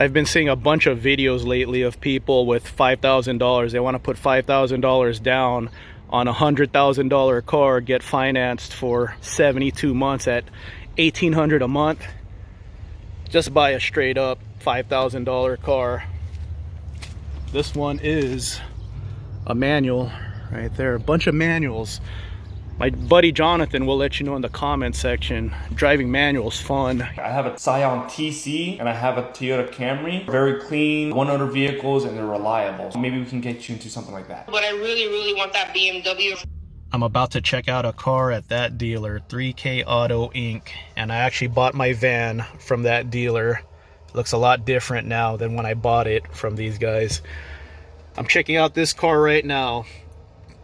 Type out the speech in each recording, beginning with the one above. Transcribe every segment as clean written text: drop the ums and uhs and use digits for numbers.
I've been seeing a bunch of videos lately of people with $5,000. They want to put $5,000 down on a $100,000 car, get financed for 72 months at $1,800 a month. Just buy a straight up $5,000 car. This one is a manual right there. A bunch of manuals. My buddy Jonathan will let you know in the comment section. Driving manual's fun. I have a Scion TC and I have a Toyota Camry. Very clean, one-owner vehicles, and they're reliable. Maybe we can get you into something like that. But I really want that BMW. I'm about to check out a car at that dealer, 3K Auto Inc. And I actually bought my van from that dealer. It looks a lot different now than when I bought it from these guys. I'm checking out this car right now.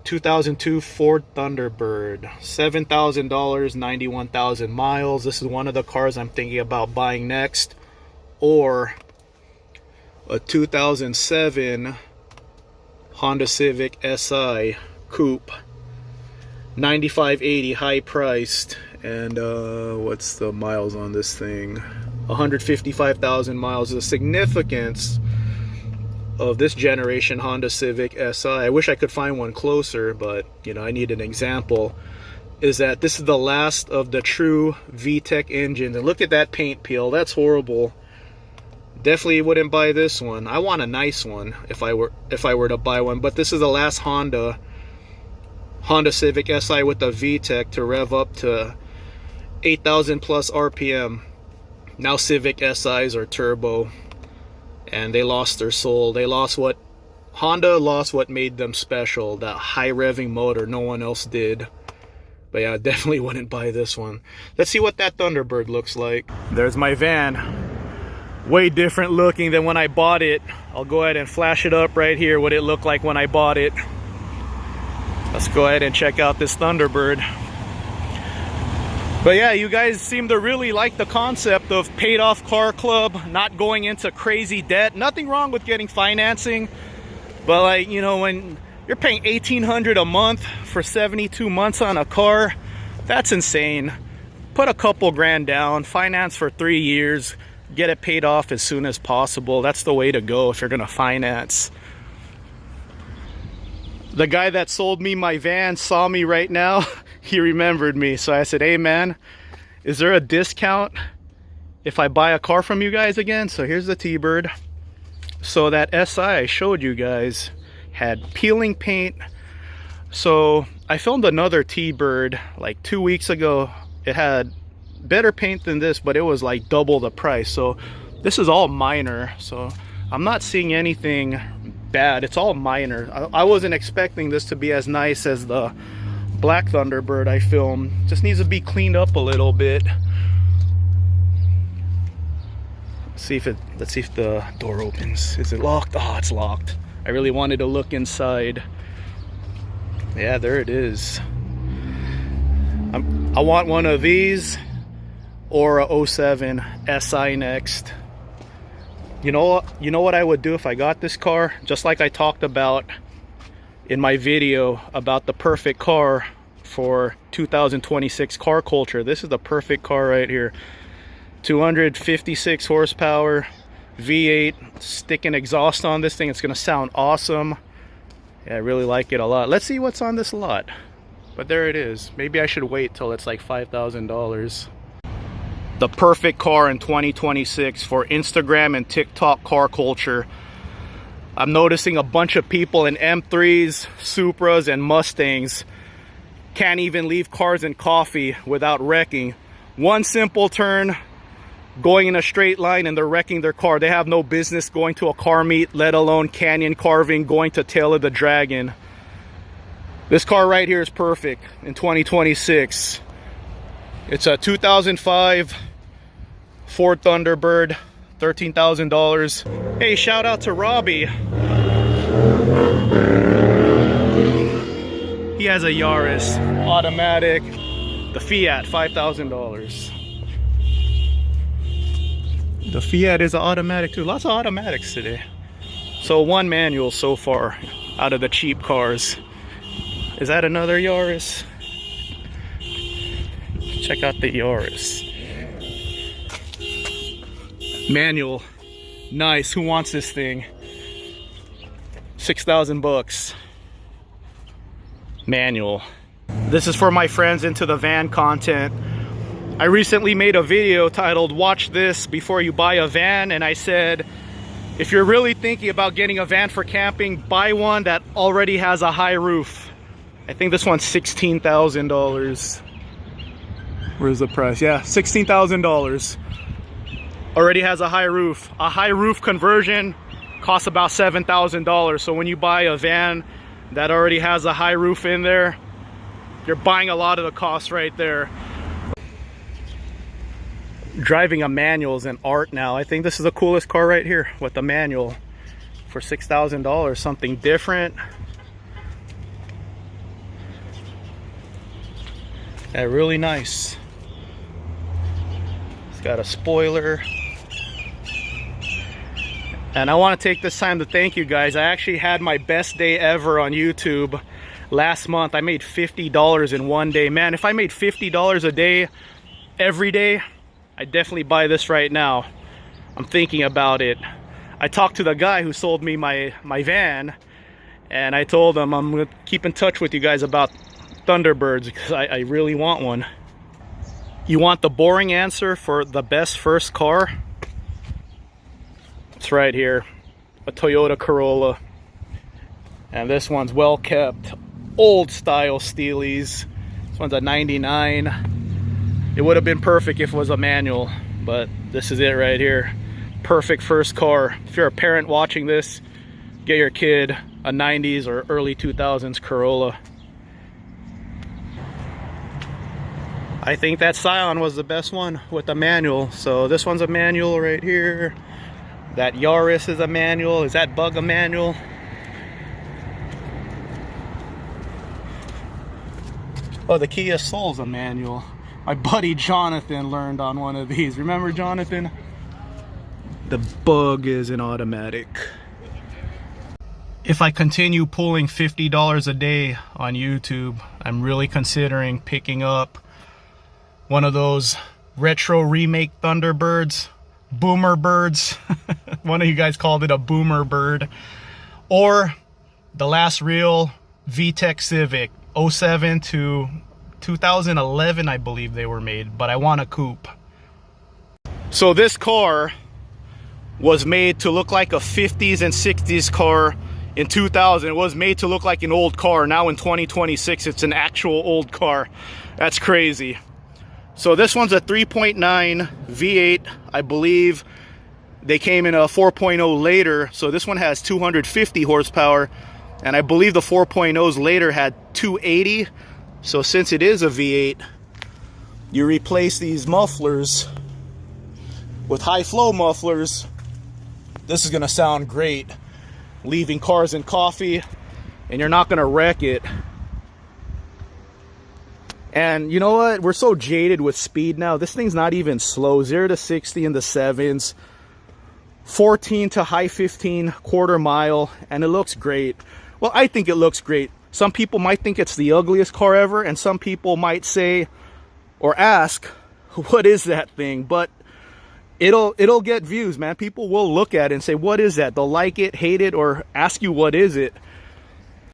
2002 Ford Thunderbird, $7,000, 91,000 miles. This is one of the cars I'm thinking about buying next. Or a 2007 Honda Civic Si Coupe, 9580, high priced. And what's the miles on this thing? 155,000 miles. The significance of this generation Honda Civic Si, I wish I could find one closer, but you know, I need an example, is that this is the last of the true Vtec engines. And look at that paint peel. That's horrible. Definitely wouldn't buy this one. I want a nice one if I were to buy one, but this is the last Honda Civic Si with the Vtec to rev up to 8,000 plus RPM. Now Civic Si's are turbo, and they lost their soul. Honda lost what made them special, that high revving motor. No one else did. But yeah, I definitely wouldn't buy this one. Let's see what that Thunderbird looks like. There's my van. Way different looking than when I bought it. I'll go ahead and flash it up right here, what it looked like when I bought it. Let's go ahead and check out this Thunderbird. But yeah, you guys seem to really like the concept of paid off car club, not going into crazy debt. Nothing wrong with getting financing, but like, you know, when you're paying $1,800 a month for 72 months on a car, that's insane. Put a couple grand down, finance for 3 years, get it paid off as soon as possible. That's the way to go if you're gonna finance. The guy that sold me my van saw me right now. He remembered me, so I said, hey man, is there a discount if I buy a car from you guys again? So here's the T-Bird. So that Si I showed you guys had peeling paint. So I filmed another T-Bird like 2 weeks ago. It had better paint than this, but it was like double the price. So this is all minor, so I'm not seeing anything bad. It's all minor. I wasn't expecting this to be as nice as the black Thunderbird I filmed. Just needs to be cleaned up a little bit. Let's see if the door opens. Is it locked? Oh, it's locked. I really wanted to look inside. Yeah, there it is. I want one of these or a 07 Si next. You know what I would do if I got this car? Just like I talked about in my video about the perfect car for 2026 car culture. This is the perfect car right here. 256 horsepower, V8, sticking exhaust on this thing. It's gonna sound awesome. Yeah, I really like it a lot. Let's see what's on this lot. But there it is. Maybe I should wait till it's like $5,000. The perfect car in 2026 for Instagram and TikTok car culture. I'm noticing a bunch of people in M3s, Supras, and Mustangs can't even leave Cars and Coffee without wrecking. One simple turn, going in a straight line, and they're wrecking their car. They have no business going to a car meet, let alone canyon carving, going to Tail of the Dragon. This car right here is perfect in 2026. It's a 2005 Ford Thunderbird, $13,000. Hey, shout out to Robbie. He has a Yaris automatic, the Fiat, $5,000. The Fiat is an automatic too. Lots of automatics today. So one manual so far out of the cheap cars. Is that another Yaris? Check out the Yaris. Manual, Nice. Who wants this thing? 6,000 bucks. Manual. This is for my friends into the van content. I recently made a video titled "Watch This Before You Buy a Van," and I said, if you're really thinking about getting a van for camping, buy one that already has a high roof. I think this one's $16,000. Where's the price? Yeah, $16,000. Already has a high roof. A high roof conversion costs about $7,000. So when you buy a van that already has a high roof in there, you're buying a lot of the cost right there. Driving a manual is an art now. I think this is the coolest car right here with the manual for $6,000. Something different. Yeah, really nice. It's got a spoiler. And I want to take this time to thank you guys. I actually had my best day ever on YouTube last month. I made $50 in one day. Man, if I made $50 a day every day, I'd definitely buy this right now. I'm thinking about it. I talked to the guy who sold me my van, and I told him I'm gonna keep in touch with you guys about Thunderbirds because I really want one. You want the boring answer for the best first car? It's right here, a Toyota Corolla. And this one's well kept, old style Steelies. This one's a 99. It would have been perfect if it was a manual, but this is it right here. Perfect first car. If you're a parent watching this, get your kid a 90s or early 2000s Corolla. I think that Scion was the best one with the manual. So this one's a manual right here. That Yaris is a manual. Is that Bug a manual? Oh, the Kia Soul's a manual. My buddy Jonathan learned on one of these. Remember Jonathan? The Bug is an automatic. If I continue pulling $50 a day on YouTube, I'm really considering picking up one of those retro remake Thunderbirds, Boomer Birds. One of you guys called it a Boomer Bird. Or the last real Vtec Civic, 07 to 2011, I believe they were made, but I want a coupe. So this car was made to look like a 50s and 60s car in 2000. It was made to look like an old car. Now in 2026, it's an actual old car. That's crazy. So this one's a 3.9 V8, I believe. They came in a 4.0 later, so this one has 250 horsepower, and I believe the 4.0s later had 280. So since it is a V8, you replace these mufflers with high flow mufflers. This is gonna sound great. Leaving cars in coffee, and you're not gonna wreck it. And you know what? We're so jaded with speed now. This thing's not even slow. 0 to 60 in the 7s. 14 to high 15 quarter mile, and it looks great. Well, I think it looks great. Some people might think it's the ugliest car ever, and some people might say or ask, what is that thing? But it'll get views, man. People will look at it and say, what is that? They'll like it, hate it, or ask you what is it.